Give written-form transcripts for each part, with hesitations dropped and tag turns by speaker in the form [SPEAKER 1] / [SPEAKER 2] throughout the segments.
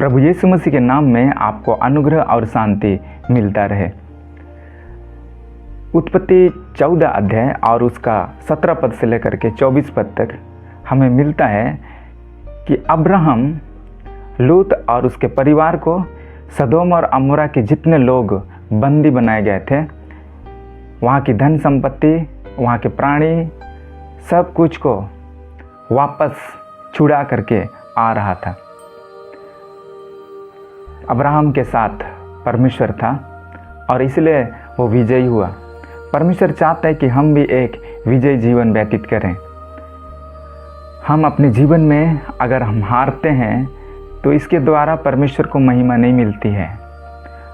[SPEAKER 1] प्रभु यीशु मसीह के नाम में आपको अनुग्रह और शांति मिलता रहे। उत्पत्ति 14 अध्याय और उसका 17 पद से लेकर के 24 पद तक हमें मिलता है कि अब्राहम लूत और उसके परिवार को सदोम और अमोरा के जितने लोग बंदी बनाए गए थे, वहाँ की धन संपत्ति, वहाँ के प्राणी, सब कुछ को वापस छुड़ा करके आ रहा था। अब्राहम के साथ परमेश्वर था और इसलिए वो विजयी हुआ। परमेश्वर चाहता है कि हम भी एक विजयी जीवन व्यतीत करें। हम अपने जीवन में अगर हम हारते हैं तो इसके द्वारा परमेश्वर को महिमा नहीं मिलती है।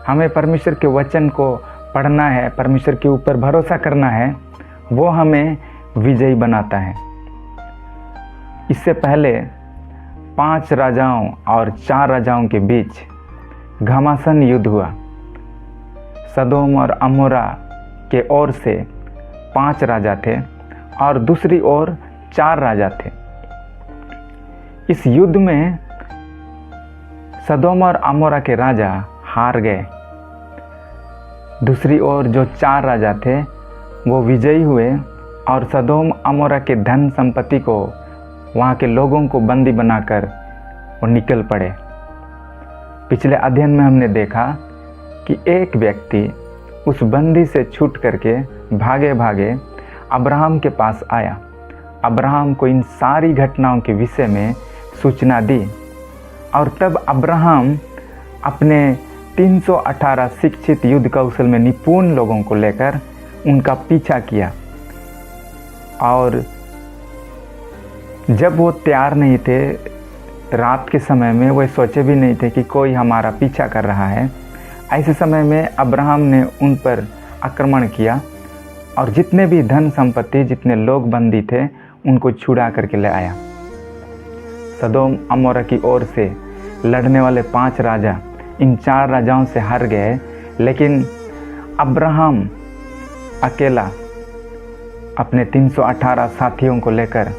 [SPEAKER 1] हमें परमेश्वर के वचन को पढ़ना है, परमेश्वर के ऊपर भरोसा करना है, वो हमें विजयी बनाता है। इससे पहले 5 राजाओं और 4 राजाओं के बीच घमासान युद्ध हुआ। सदोम और अमोरा के ओर से 5 राजा थे और दूसरी ओर 4 राजा थे। इस युद्ध में सदोम और अमोरा के राजा हार गए। दूसरी ओर जो 4 राजा थे वो विजयी हुए और सदोम अमोरा के धन संपत्ति को, वहाँ के लोगों को बंदी बनाकर वो निकल पड़े। पिछले अध्ययन में हमने देखा कि एक व्यक्ति उस बंदी से छूट करके भागे भागे अब्राहम के पास आया। अब्राहम को इन सारी घटनाओं के विषय में सूचना दी और तब अब्राहम अपने 318 शिक्षित युद्ध कौशल में निपुण लोगों को लेकर उनका पीछा किया। और जब वो तैयार नहीं थे, रात के समय में वो सोचे भी नहीं थे कि कोई हमारा पीछा कर रहा है, ऐसे समय में अब्राहम ने उन पर आक्रमण किया और जितने भी धन संपत्ति, जितने लोग बंदी थे, उनको छुड़ा करके ले आया। सदोम अमोरा की ओर से लड़ने वाले 5 राजा इन 4 राजाओं से हार गए, लेकिन अब्राहम अकेला अपने 318 साथियों को लेकर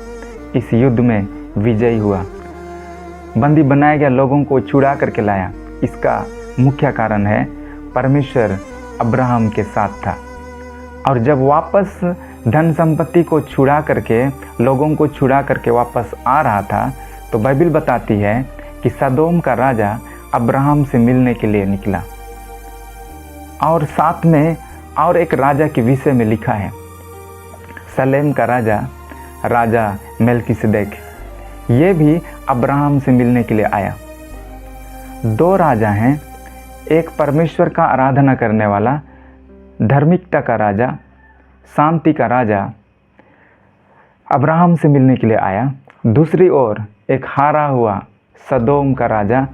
[SPEAKER 1] इस युद्ध में विजयी हुआ। बंदी बनाए गए लोगों को छुड़ा करके लाया। इसका मुख्य कारण है परमेश्वर अब्राहम के साथ था। और जब वापस धन संपत्ति को छुड़ा करके, लोगों को छुड़ा करके वापस आ रहा था, तो बाइबल बताती है कि सदोम का राजा अब्राहम से मिलने के लिए निकला। और साथ में और एक राजा के विषय में लिखा है, सलेम का राजा मेल्किसेदेक, ये भी अब्राहम से मिलने के लिए आया। 2 राजा हैं, एक परमेश्वर का आराधना करने वाला, धार्मिकता का राजा, शांति का राजा अब्राहम से मिलने के लिए आया। दूसरी ओर एक हारा हुआ सदोम का राजा,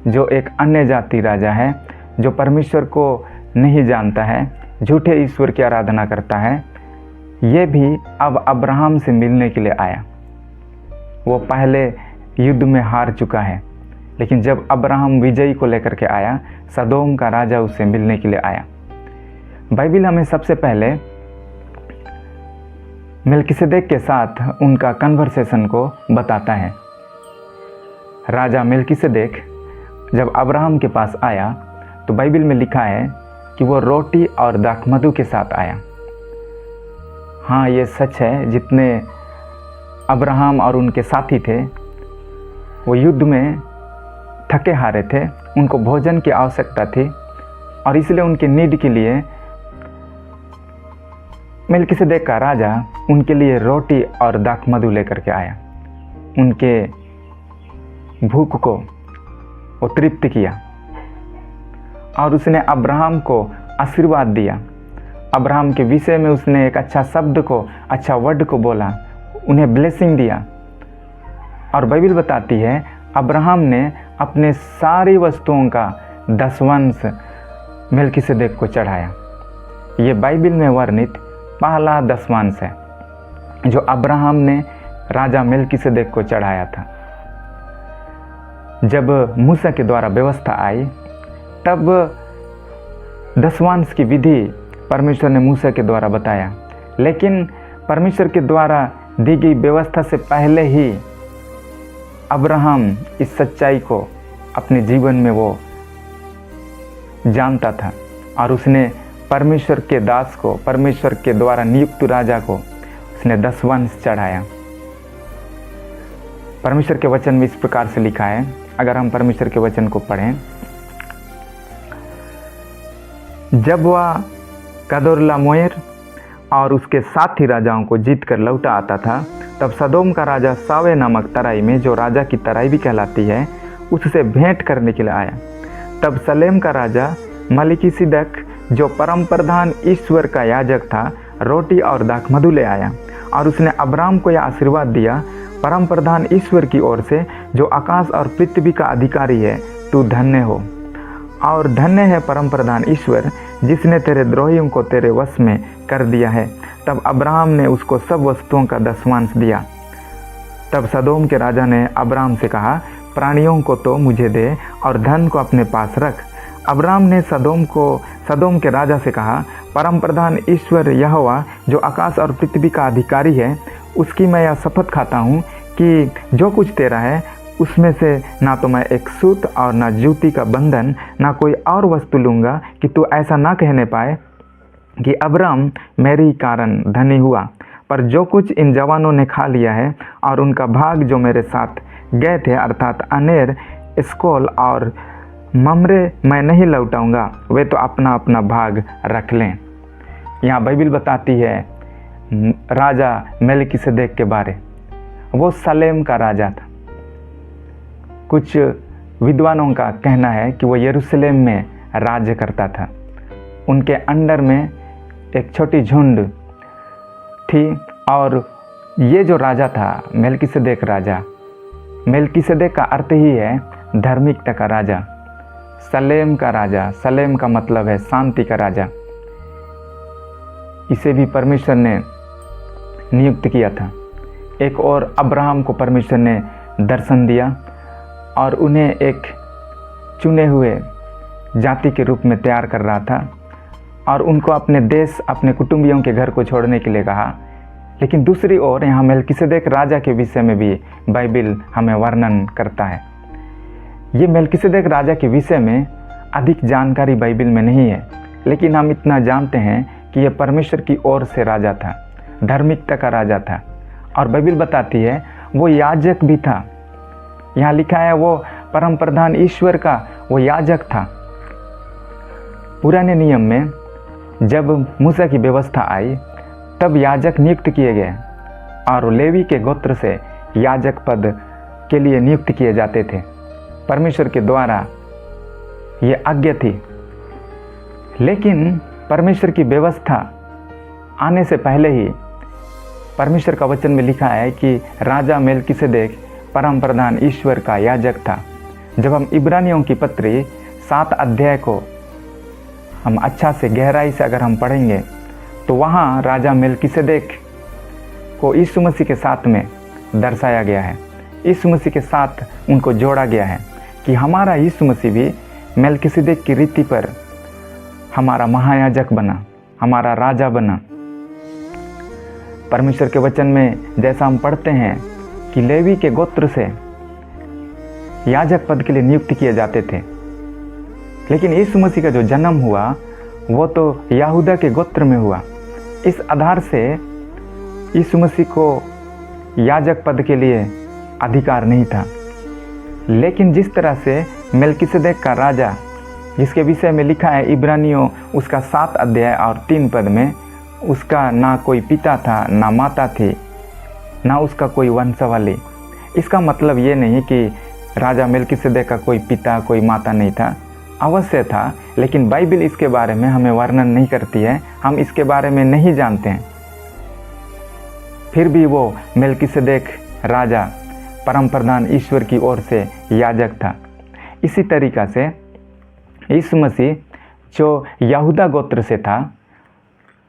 [SPEAKER 1] जो एक अन्य जाति राजा है, जो परमेश्वर को नहीं जानता है, झूठे ईश्वर की आराधना करता है, ये भी अब अब्राहम से मिलने के लिए आया। वो पहले युद्ध में हार चुका है, लेकिन जब अब्राहम विजयी को लेकर के आया, सदोम का राजा उससे मिलने के लिए आया। बाइबल हमें सबसे पहले मेल्किसेदेक के साथ उनका कन्वर्सेशन को बताता है। राजा मेल्किसेदेक जब अब्राहम के पास आया तो बाइबल में लिखा है कि वो रोटी और दाखमधु के साथ आया। हाँ, ये सच है, जितने अब्राहम और उनके साथी थे वो युद्ध में थके हारे थे, उनको भोजन की आवश्यकता थी और इसलिए उनके नीड के लिए मेल्किसेदेक का राजा उनके लिए रोटी और दाखमधु लेकर के आया। उनके भूख को वो तृप्त किया और उसने अब्राहम को आशीर्वाद दिया। अब्राहम के विषय में उसने एक अच्छा शब्द को, अच्छा वर्ड को बोला, उन्हें ब्लेसिंग दिया। और बाइबल बताती है अब्राहम ने अपने सारी वस्तुओं का 10वांश मेल्किसेदेक को चढ़ाया। ये बाइबल में वर्णित पहला 10वांश है जो अब्राहम ने राजा मेल्किसेदेक को चढ़ाया था। जब मूसा के द्वारा व्यवस्था आई, तब 10वांश की विधि परमेश्वर ने मूसा के द्वारा बताया, लेकिन परमेश्वर के द्वारा दी गई व्यवस्था से पहले ही अब्राहम इस सच्चाई को अपने जीवन में वो जानता था, और उसने परमेश्वर के दास को, परमेश्वर के द्वारा नियुक्त राजा को उसने 10 वंश चढ़ाया। परमेश्वर के वचन में इस प्रकार से लिखा है, अगर हम परमेश्वर के वचन को पढ़ें, जब वह कदोर्लाओमेर और उसके साथी राजाओं को जीत कर लौटा आता था, तब सदोम का राजा सावे नामक तराई में, जो राजा की तराई भी कहलाती है, उससे भेंट करने के लिए आया। तब सलेम का राजा मलिकिसिदक, जो परम प्रधान ईश्वर का याजक था, रोटी और दाखमधु ले आया, और उसने अब्राम को यह आशीर्वाद दिया, परम प्रधान ईश्वर की ओर से, जो आकाश और पृथ्वी का अधिकारी है, तू धन्य हो, और धन्य है परम प्रधान ईश्वर, जिसने तेरे द्रोहियों को तेरे वश में कर दिया है। तब अब्राहम ने उसको सब वस्तुओं का 10वांश दिया। तब सदोम के राजा ने अब्राम से कहा, प्राणियों को तो मुझे दे और धन को अपने पास रख। अब्राम ने सदोम के राजा से कहा, परम प्रधान ईश्वर यहोवा, जो आकाश और पृथ्वी का अधिकारी है, उसकी मैं यह शपथ खाता हूँ कि जो कुछ तेरा है उसमें से ना तो मैं एक सूत और ना जूती का बंधन, ना कोई और वस्तु लूँगा, कि तू ऐसा ना कहने पाए कि अब्राम मेरे ही कारण धनी हुआ। पर जो कुछ इन जवानों ने खा लिया है, और उनका भाग जो मेरे साथ गए थे, अर्थात अनेर, एस्कोल और ममरे, मैं नहीं लौटाऊंगा, वे तो अपना अपना भाग रख लें। यहाँ बाइबिल बताती है राजा मेलिकिसेदेक के बारे। वो सलेम का राजा था। कुछ विद्वानों का कहना है कि वो यरूशलेम में राज्य करता था। उनके अंडर में एक छोटी झुंड थी, और ये जो राजा था मेलिकिसेदेक राजा, मेलिकिसेदेक का अर्थ ही है धार्मिकता का राजा, सलेम का राजा। सलेम का मतलब है शांति का राजा। इसे भी परमेश्वर ने नियुक्त किया था। एक और अब्राहम को परमेश्वर ने दर्शन दिया और उन्हें एक चुने हुए जाति के रूप में तैयार कर रहा था, और उनको अपने देश, अपने कुटुंबियों के घर को छोड़ने के लिए कहा। लेकिन दूसरी ओर यहाँ मेलिकिसेदेक राजा के विषय में भी बाइबिल हमें वर्णन करता है। ये मेलिकिसेदेक राजा के विषय में अधिक जानकारी बाइबिल में नहीं है, लेकिन हम इतना जानते हैं कि यह परमेश्वर की ओर से राजा था, धार्मिकता का राजा था। और बाइबिल बताती है वो याजक भी था। यहाँ लिखा है वो परम प्रधान ईश्वर का वो याजक था। पुराने नियम में जब मूसा की व्यवस्था आई, तब याजक नियुक्त किए गए, और लेवी के गोत्र से याजक पद के लिए नियुक्त किए जाते थे। परमेश्वर के द्वारा ये आज्ञा थी। लेकिन परमेश्वर की व्यवस्था आने से पहले ही परमेश्वर का वचन में लिखा है कि राजा मेलिकिसेदेक परम प्रधान ईश्वर का याजक था। जब हम इब्रानियों की पत्री 7 अध्याय को हम अच्छा से गहराई से अगर हम पढ़ेंगे, तो वहाँ राजा मेलिकिसेदेक को यीशु मसीह के साथ में दर्शाया गया है। यीशु मसीह के साथ उनको जोड़ा गया है कि हमारा यीशु मसीह भी मेलिकिसेदेक की रीति पर हमारा महायाजक बना, हमारा राजा बना। परमेश्वर के वचन में जैसा हम पढ़ते हैं कि लेवी के गोत्र से याजक पद के लिए नियुक्त किए जाते थे, लेकिन यीशु मसीह का जो जन्म हुआ वो तो यहूदा के गोत्र में हुआ। इस आधार से यीशु मसीह को याजक पद के लिए अधिकार नहीं था। लेकिन जिस तरह से मेलिकिसेदेक का राजा, जिसके विषय में लिखा है इब्रानियों उसका 7 अध्याय और 3 पद में, उसका ना कोई पिता था, ना माता थी, ना उसका कोई वंशावली। इसका मतलब ये नहीं कि राजा मेलिकिसेदेक का कोई पिता, कोई माता नहीं था। अवश्य था, लेकिन बाइबिल इसके बारे में हमें वर्णन नहीं करती है, हम इसके बारे में नहीं जानते हैं। फिर भी वो मेलिकिसेदेक राजा परम प्रधान ईश्वर की ओर से याजक था। इसी तरीक़ा से यीशु मसीह जो यहूदा गोत्र से था,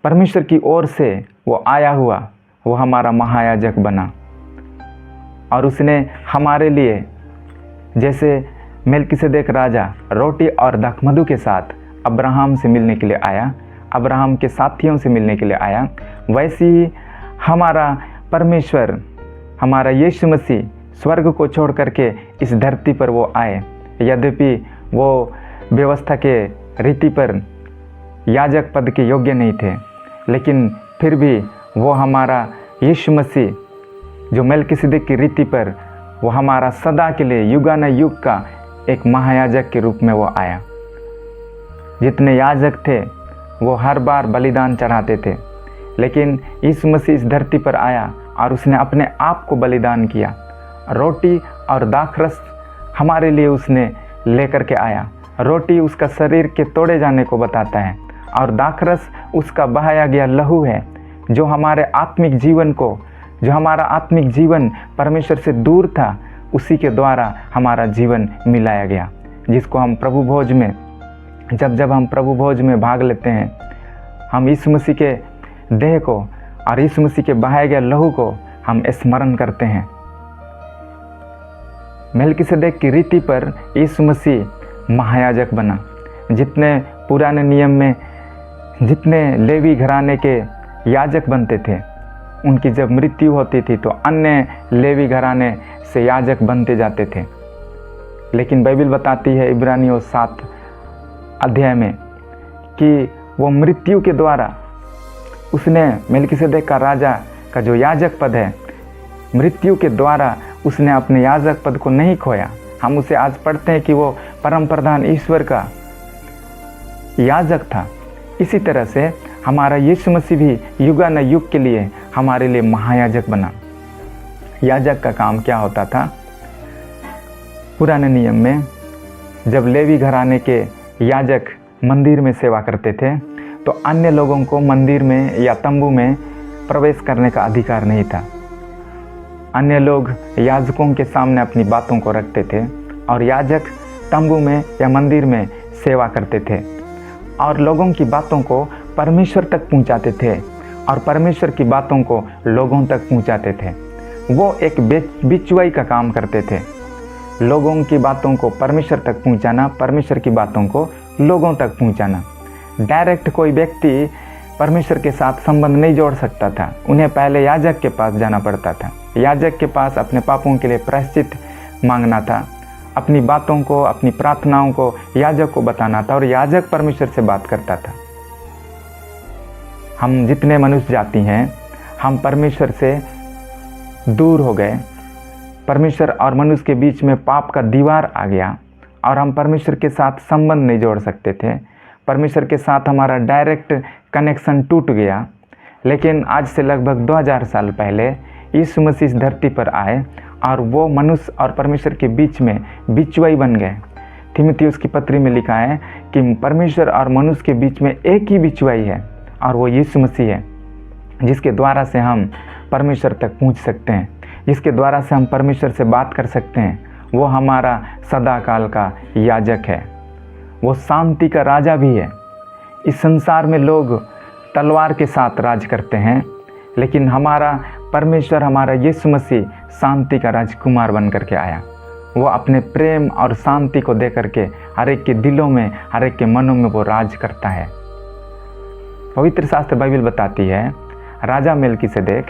[SPEAKER 1] परमेश्वर की ओर से वो आया हुआ, वो हमारा महायाजक बना, और उसने हमारे लिए, जैसे मेलिकिसेदेक राजा रोटी और दाखमधु के साथ अब्राहम से मिलने के लिए आया, अब्राहम के साथियों से मिलने के लिए आया, वैसे ही हमारा परमेश्वर, हमारा यीशु मसीह स्वर्ग को छोड़ करके इस धरती पर वो आए, यद्यपि वो व्यवस्था के रीति पर याजक पद के योग्य नहीं थे, लेकिन फिर भी वो हमारा यीशु मसीह जो मेल्किसिदक की रीति पर वो हमारा सदा के लिए युगानुयुग का एक महायाजक के रूप में वो आया। जितने याजक थे वो हर बार बलिदान चढ़ाते थे, लेकिन यीशु मसीह इस धरती पर आया और उसने अपने आप को बलिदान किया। रोटी और दाखरस हमारे लिए उसने लेकर के आया। रोटी उसका शरीर के तोड़े जाने को बताता है और दाखरस उसका बहाया गया लहू है, जो हमारे आत्मिक जीवन को, जो हमारा आत्मिक जीवन परमेश्वर से दूर था, उसी के द्वारा हमारा जीवन मिलाया गया, जिसको हम प्रभु भोज में, जब हम प्रभु भोज में भाग लेते हैं, हम यीशु मसीह के देह को और यीशु मसीह के बहाए गए लहू को हम स्मरण करते हैं। मेल्किसेदेक की रीति पर यीशु मसीह महायाजक बना। जितने पुराने नियम में जितने लेवी घराने के याजक बनते थे, उनकी जब मृत्यु होती थी तो अन्य लेवी घराने से याजक बनते जाते थे। लेकिन बाइबल बताती है इब्रानियों 7 अध्याय में कि वो मृत्यु के द्वारा उसने मेल्किसेदेक का राजा का जो याजक पद है, मृत्यु के द्वारा उसने अपने याजक पद को नहीं खोया। हम उसे आज पढ़ते हैं कि वो परम प्रधान ईश्वर का याजक था। इसी तरह से हमारा यीशु मसीह भी युगानुयुग के लिए हमारे लिए महायाजक बना। याजक का काम क्या होता था? पुराने नियम में जब लेवी घराने के याजक मंदिर में सेवा करते थे तो अन्य लोगों को मंदिर में या तंबू में प्रवेश करने का अधिकार नहीं था। अन्य लोग याजकों के सामने अपनी बातों को रखते थे और याजक तंबू में या मंदिर में सेवा करते थे और लोगों की बातों को परमेश्वर तक पहुंचाते थे और परमेश्वर की बातों को लोगों तक पहुंचाते थे। वो एक बिचवाई का काम करते थे, लोगों की बातों को परमेश्वर तक पहुंचाना, परमेश्वर की बातों को लोगों तक पहुंचाना। डायरेक्ट कोई व्यक्ति परमेश्वर के साथ संबंध नहीं जोड़ सकता था, उन्हें पहले याजक के पास जाना पड़ता था। याजक के पास अपने पापों के लिए प्रायश्चित मांगना था, अपनी बातों को, अपनी प्रार्थनाओं को याजक को बताना था और याजक परमेश्वर से बात करता था। हम जितने मनुष्य जाति हैं, हम परमेश्वर से दूर हो गए। परमेश्वर और मनुष्य के बीच में पाप का दीवार आ गया और हम परमेश्वर के साथ संबंध नहीं जोड़ सकते थे। परमेश्वर के साथ हमारा डायरेक्ट कनेक्शन टूट गया। लेकिन आज से लगभग 2000 साल पहले यीशु मसीह इस धरती पर आए और वो मनुष्य और परमेश्वर के बीच में बिचवाई बन गए। तीमुथियुस की पत्री में लिखा है कि परमेश्वर और मनुष्य के बीच में एक ही बिचवाई है और वो यीशु मसीह है, जिसके द्वारा से हम परमेश्वर तक पहुंच सकते हैं, जिसके द्वारा से हम परमेश्वर से बात कर सकते हैं। वो हमारा सदा काल का याजक है, वो शांति का राजा भी है। इस संसार में लोग तलवार के साथ राज करते हैं, लेकिन हमारा परमेश्वर, हमारा यीशु मसीह शांति का राजकुमार बन करके आया। वो अपने प्रेम और शांति को दे करके हर एक के दिलों में, हर एक के मनों में वो राज करता है। पवित्र शास्त्र बाइबल बताती है राजा मेल्किसेदेक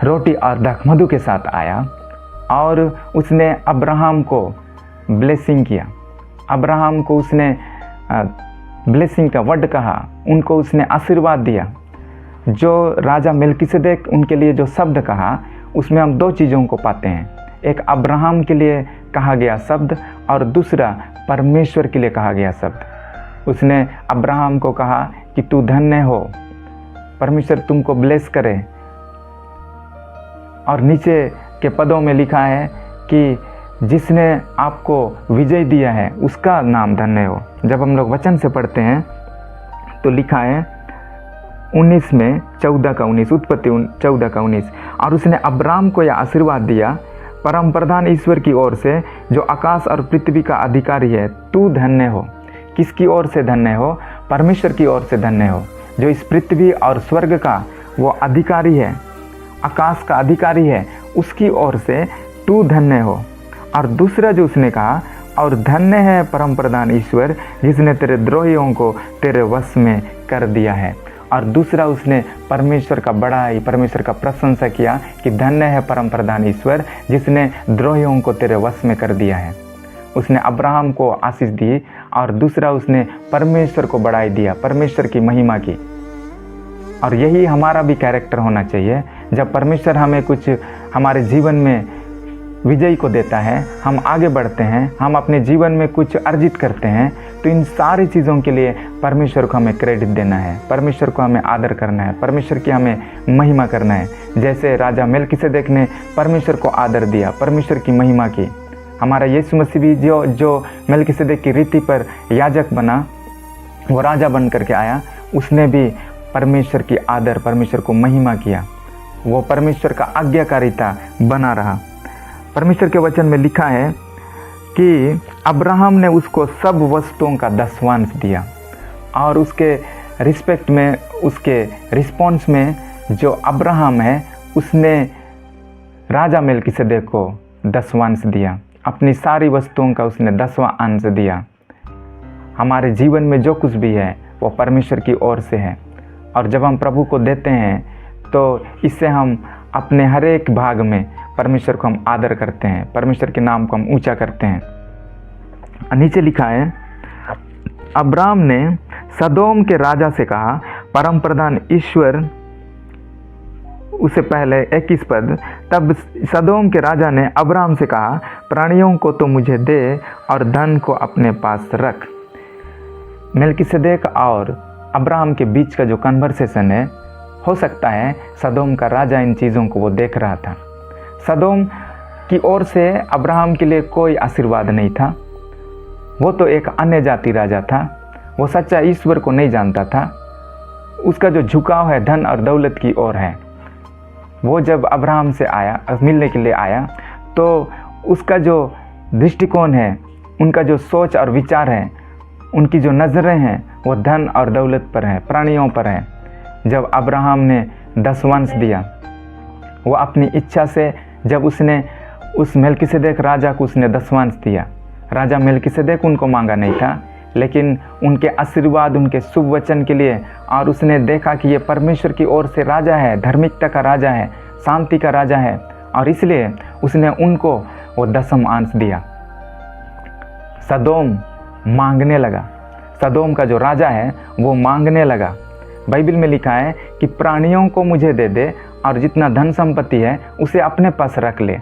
[SPEAKER 1] रोटी और दाखमधु के साथ आया और उसने अब्राहम को ब्लेसिंग किया। अब्राहम को उसने ब्लेसिंग का वर्ड कहा, उनको उसने आशीर्वाद दिया। जो राजा मेल्किसेदेक उनके लिए जो शब्द कहा, उसमें हम 2 चीज़ों को पाते हैं। एक अब्राहम के लिए कहा गया शब्द और दूसरा परमेश्वर के लिए कहा गया शब्द। उसने अब्राहम को कहा कि तू धन्य हो, परमेश्वर तुमको ब्लेस करे। और नीचे के पदों में लिखा है कि जिसने आपको विजय दिया है उसका नाम धन्य हो। जब हम लोग वचन से पढ़ते हैं तो लिखा है 19 में 14 का 19, उत्पत्ति 14 का 19, और उसने अब्राम को यह आशीर्वाद दिया, परम प्रधान ईश्वर की ओर से जो आकाश और पृथ्वी का अधिकारी है, तू धन्य हो। किसकी ओर से धन्य हो? परमेश्वर की ओर से धन्य हो, जो इस पृथ्वी और स्वर्ग का वो अधिकारी है, आकाश का अधिकारी है, उसकी ओर से तू धन्य हो। और दूसरा जो उसने कहा, और धन्य है परम प्रधान ईश्वर जिसने तेरे द्रोहियों को तेरे वश में कर दिया है। और दूसरा उसने परमेश्वर का बड़ाई, परमेश्वर का प्रशंसा किया कि धन्य है परम प्रधान ईश्वर जिसने द्रोहियों को तेरे वश में कर दिया है। उसने अब्राहम को आशीष दी और दूसरा उसने परमेश्वर को बढ़ाई दिया, परमेश्वर की महिमा की। और यही हमारा भी कैरेक्टर होना चाहिए। जब परमेश्वर हमें कुछ हमारे जीवन में विजयी को देता है, हम आगे बढ़ते हैं, हम अपने जीवन में कुछ अर्जित करते हैं, तो इन सारी चीज़ों के लिए परमेश्वर को हमें क्रेडिट देना है, परमेश्वर को हमें आदर करना है, परमेश्वर की हमें महिमा करना है। जैसे राजा मेल्किसेदेक ने परमेश्वर को आदर दिया, परमेश्वर की महिमा की। हमारा यीशु मसीह भी जो मेल्किसेदेक की रीति पर याजक बना, वो राजा बन करके आया, उसने भी परमेश्वर की आदर, परमेश्वर को महिमा किया। वो परमेश्वर का आज्ञाकारिता बना रहा। परमेश्वर के वचन में लिखा है कि अब्राहम ने उसको सब वस्तुओं का दसवांश दिया, और उसके रिस्पेक्ट में, उसके रिस्पॉन्स में जो अब्राहम है उसने राजा मेल्किसेदेक को दसवांश दिया, अपनी सारी वस्तुओं का उसने 10वां अंश दिया। हमारे जीवन में जो कुछ भी है वो परमेश्वर की ओर से है, और जब हम प्रभु को देते हैं तो इससे हम अपने हर एक भाग में परमेश्वर को हम आदर करते हैं, परमेश्वर के नाम को हम ऊंचा करते हैं। नीचे लिखा है, अब्राम ने सदोम के राजा से कहा, परम प्रधान ईश्वर, उससे पहले 21 पद, तब सदोम के राजा ने अब्राम से कहा, प्राणियों को तो मुझे दे और धन को अपने पास रख। मेल्किसेदेक और अब्राहम के बीच का जो कन्वर्सेशन है, हो सकता है सदोम का राजा इन चीज़ों को वो देख रहा था। सदोम की ओर से अब्राहम के लिए कोई आशीर्वाद नहीं था। वो तो एक अन्य जाति राजा था, वो सच्चा ईश्वर को नहीं जानता था। उसका जो झुकाव है धन और दौलत की ओर है। वो जब अब्राहम से आया, मिलने के लिए आया, तो उसका जो दृष्टिकोण है, उनका जो सोच और विचार है, उनकी जो नज़रें हैं, वो धन और दौलत पर है, प्राणियों पर है। जब अब्राहम ने दसवांश दिया, वो अपनी इच्छा से, जब उसने उस मेल्किसेदेक राजा को उसने दसवांश दिया, राजा मेल्किसेदेक उनको मांगा नहीं था, लेकिन उनके आशीर्वाद, उनके शुभ वचन के लिए, और उसने देखा कि ये परमेश्वर की ओर से राजा है, धार्मिकता का राजा है, शांति का राजा है, और इसलिए उसने उनको वो 10वां अंश दिया। सदोम मांगने लगा, सदोम का जो राजा है वो मांगने लगा। बाइबल में लिखा है कि प्राणियों को मुझे दे दे और जितना धन संपत्ति है उसे अपने पास रख ले।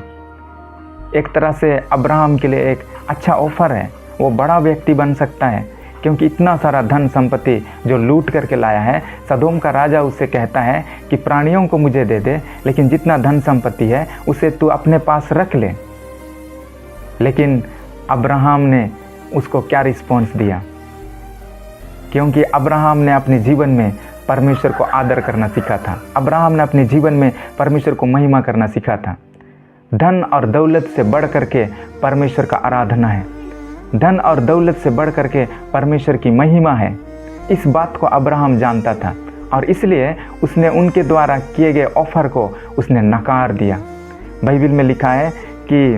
[SPEAKER 1] एक तरह से अब्राहम के लिए एक अच्छा ऑफर है, वो बड़ा व्यक्ति बन सकता है, क्योंकि इतना सारा धन संपत्ति जो लूट करके लाया है। सदोम का राजा उससे कहता है कि प्राणियों को मुझे दे दे, लेकिन जितना धन संपत्ति है उसे तू अपने पास रख ले। लेकिन अब्राहम ने उसको क्या रिस्पॉन्स दिया? क्योंकि अब्राहम ने अपने जीवन में परमेश्वर को आदर करना सीखा था, अब्राहम ने अपने जीवन में परमेश्वर को महिमा करना सीखा था। धन और दौलत से बढ़ करके परमेश्वर का आराधना है, धन और दौलत से बढ़ करके परमेश्वर की महिमा है। इस बात को अब्राहम जानता था, और इसलिए उसने उनके द्वारा किए गए ऑफर को उसने नकार दिया। बाइबल में लिखा है कि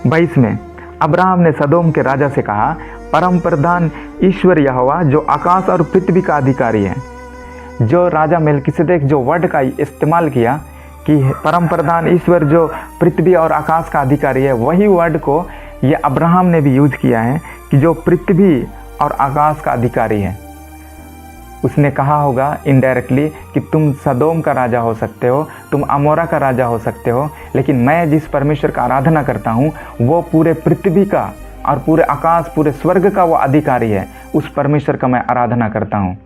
[SPEAKER 1] 22 में, अब्राहम ने सदोम के राजा से कहा, परम प्रधान ईश्वर यहोवा जो आकाश और पृथ्वी का अधिकारी है। जो राजा मेल्किसेदेक जो वर्ड का इस्तेमाल किया कि परम प्रधान ईश्वर जो पृथ्वी और आकाश का अधिकारी है, वही वर्ड को ये अब्राहम ने भी यूज किया है कि जो पृथ्वी और आकाश का अधिकारी है। उसने कहा होगा इनडायरेक्टली कि तुम सदोम का राजा हो सकते हो, तुम अमोरा का राजा हो सकते हो, लेकिन मैं जिस परमेश्वर का आराधना करता हूँ वो पूरे पृथ्वी का और पूरे आकाश, पूरे स्वर्ग का वो अधिकारी है। उस परमेश्वर का मैं आराधना करता हूँ।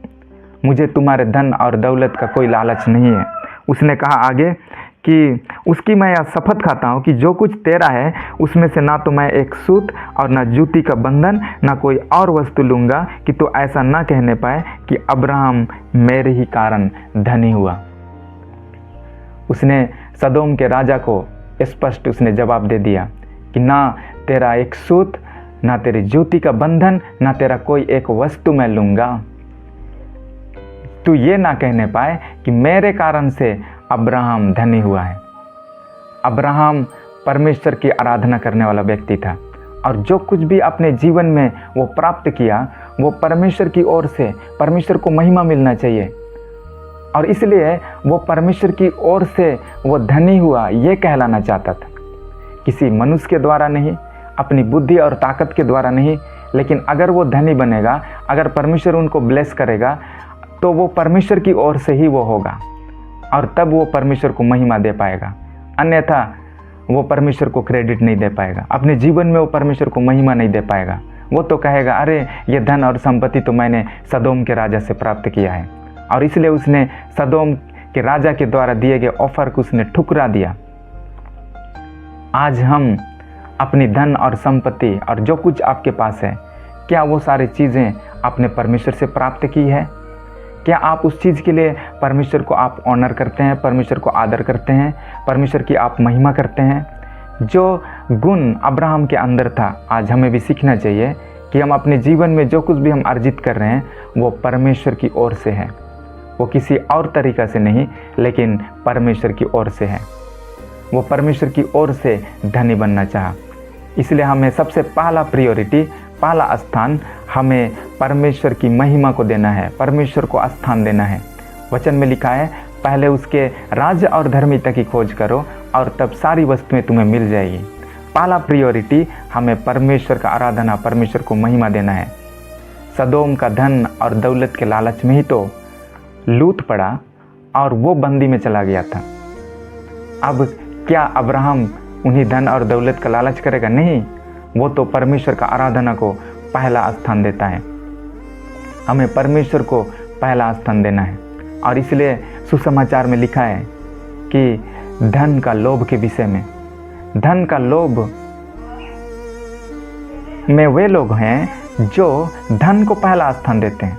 [SPEAKER 1] मुझे तुम्हारे धन और दौलत का कोई लालच नहीं है। उसने कहा आगे कि उसकी मैं यह शपथ खाता हूँ कि जो कुछ तेरा है उसमें से ना तो मैं एक सूत और ना जूती का बंधन, ना कोई और वस्तु लूँगा, कि तो ऐसा ना कहने पाए कि अब्राहम मेरे ही कारण धनी हुआ। उसने सदोम के राजा को स्पष्ट उसने जवाब दे दिया कि ना तेरा एक सूत, ना तेरी जूती का बंधन, ना तेरा कोई एक वस्तु मैं लूँगा। तू ये ना कहने पाए कि मेरे कारण से अब्राहम धनी हुआ है। अब्राहम परमेश्वर की आराधना करने वाला व्यक्ति था, और जो कुछ भी अपने जीवन में वो प्राप्त किया वो परमेश्वर की ओर से, परमेश्वर को महिमा मिलना चाहिए, और इसलिए वो परमेश्वर की ओर से वो धनी हुआ, ये कहलाना चाहता था। किसी मनुष्य के द्वारा नहीं, अपनी बुद्धि और ताकत के द्वारा नहीं, लेकिन अगर वो धनी बनेगा, अगर परमेश्वर उनको ब्लेस करेगा, तो वो परमेश्वर की ओर से ही वो होगा और तब वो परमेश्वर को महिमा दे पाएगा। अन्यथा वो परमेश्वर को क्रेडिट नहीं दे पाएगा, अपने जीवन में वो परमेश्वर को महिमा नहीं दे पाएगा। वो तो कहेगा, अरे ये धन और संपत्ति तो मैंने सदोम के राजा से प्राप्त किया है, और इसलिए उसने सदोम के राजा के द्वारा दिए गए ऑफर को उसने ठुकरा दिया। आज हम अपनी धन और संपत्ति और जो कुछ आपके पास है, क्या वो सारी चीज़ें आपने परमेश्वर से प्राप्त की है? क्या आप उस चीज़ के लिए परमेश्वर को आप ऑनर करते हैं, परमेश्वर को आदर करते हैं, परमेश्वर की आप महिमा करते हैं? जो गुण अब्राहम के अंदर था, आज हमें भी सीखना चाहिए कि हम अपने जीवन में जो कुछ भी हम अर्जित कर रहे हैं वो परमेश्वर की ओर से है, वो किसी और तरीक़ा से नहीं, लेकिन परमेश्वर की ओर से है। वो परमेश्वर की ओर से धनी बनना चाहा, इसलिए हमें सबसे पहला प्रायोरिटी, पहला स्थान हमें परमेश्वर की महिमा को देना है, परमेश्वर को स्थान देना है। वचन में लिखा है, पहले उसके राज्य और धर्मिता की खोज करो और तब सारी वस्तुएं तुम्हें मिल जाएगी। पहला प्रायोरिटी हमें परमेश्वर का आराधना, परमेश्वर को महिमा देना है। सदोम का धन और दौलत के लालच में ही तो लूट पड़ा और वो बंदी में चला गया था। अब क्या अब्राहम उन्हीं धन और दौलत का लालच करेगा? नहीं, वो तो परमेश्वर का आराधना को पहला स्थान देता है। हमें परमेश्वर को पहला स्थान देना है, और इसलिए सुसमाचार में लिखा है कि धन का लोभ के विषय में, धन का लोभ में वे लोग हैं जो धन को पहला स्थान देते हैं,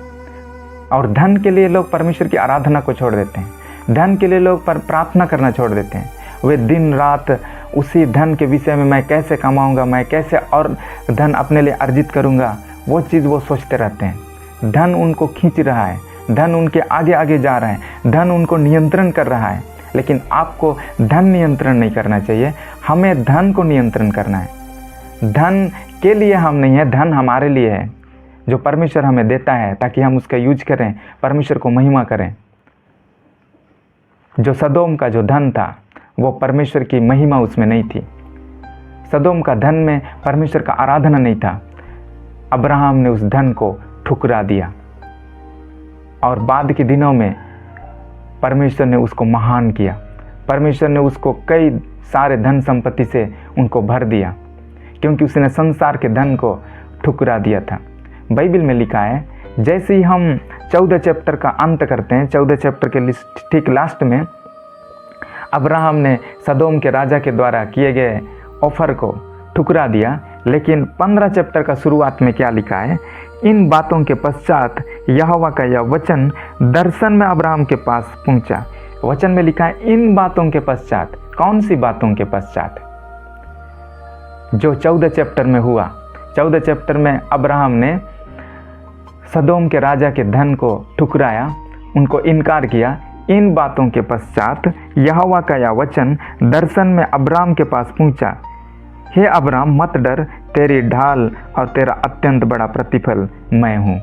[SPEAKER 1] और धन के लिए लोग परमेश्वर की आराधना को छोड़ देते हैं, धन के लिए लोग प्रार्थना करना छोड़ देते हैं। वे दिन रात उसी धन के विषय में, मैं कैसे कमाऊंगा, मैं कैसे और धन अपने लिए अर्जित करूंगा, वो चीज़ वो सोचते रहते हैं। धन उनको खींच रहा है, धन उनके आगे आगे जा रहा है, धन उनको नियंत्रण कर रहा है। लेकिन आपको धन नियंत्रण नहीं करना चाहिए, हमें धन को नियंत्रण करना है। धन के लिए हम नहीं है, धन हमारे लिए है, जो परमेश्वर हमें देता है ताकि हम उसका यूज करें, परमेश्वर को महिमा करें। जो सदोम का जो धन था, वो परमेश्वर की महिमा उसमें नहीं थी। सदोम का धन में परमेश्वर का आराधना नहीं था। अब्राहम ने उस धन को ठुकरा दिया, और बाद के दिनों में परमेश्वर ने उसको महान किया। परमेश्वर ने उसको कई सारे धन संपत्ति से उनको भर दिया, क्योंकि उसने संसार के धन को ठुकरा दिया था। बाइबल में लिखा है, जैसे ही हम 14 चैप्टर का अंत करते हैं, 14 चैप्टर के ठीक लास्ट में अब्राहम ने सदोम के राजा के द्वारा किए गए ऑफर को ठुकरा दिया। लेकिन 15 चैप्टर का शुरुआत में क्या लिखा है? इन बातों के पश्चात यहोवा का यह वचन दर्शन में अब्राहम के पास पहुंचा। वचन में लिखा है इन बातों के पश्चात। कौन सी बातों के पश्चात? जो 14 चैप्टर में हुआ। 14 चैप्टर में अब्राहम ने सदोम के राजा के धन को ठुकराया, उनको इनकार किया। इन बातों के पश्चात यहोवा का यह वचन दर्शन में अब्राम के पास पहुंचा, हे अब्राम मत डर, तेरी ढाल और तेरा अत्यंत बड़ा प्रतिफल मैं हूँ।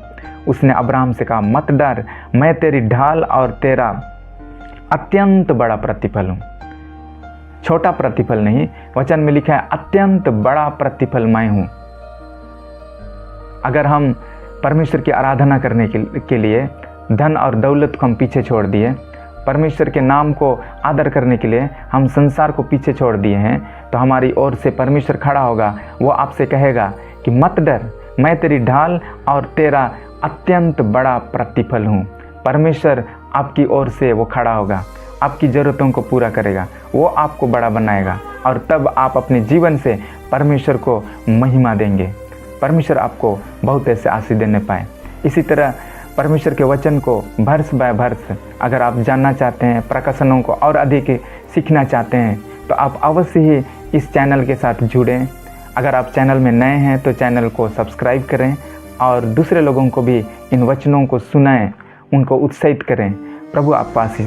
[SPEAKER 1] उसने अब्राम से कहा, मत डर, मैं तेरी ढाल और तेरा अत्यंत बड़ा प्रतिफल हूँ। छोटा प्रतिफल नहीं, वचन में लिखा है अत्यंत बड़ा प्रतिफल मैं हूँ। अगर हम परमेश्वर की आराधना करने के लिए धन और दौलत को हम पीछे छोड़ दिए, परमेश्वर के नाम को आदर करने के लिए हम संसार को पीछे छोड़ दिए हैं, तो हमारी ओर से परमेश्वर खड़ा होगा। वो आपसे कहेगा कि मत डर, मैं तेरी ढाल और तेरा अत्यंत बड़ा प्रतिफल हूँ। परमेश्वर आपकी ओर से वो खड़ा होगा, आपकी ज़रूरतों को पूरा करेगा, वो आपको बड़ा बनाएगा, और तब आप अपने जीवन से परमेश्वर को महिमा देंगे। परमेश्वर आपको बहुत ऐसे आशीष देने पाए। इसी तरह परमेश्वर के वचन को वर्ष बाय वर्ष अगर आप जानना चाहते हैं, प्रकाशनों को और अधिक सीखना चाहते हैं, तो आप अवश्य ही इस चैनल के साथ जुड़ें। अगर आप चैनल में नए हैं तो चैनल को सब्सक्राइब करें और दूसरे लोगों को भी इन वचनों को सुनाएं, उनको उत्साहित करें। प्रभु आपको आशीष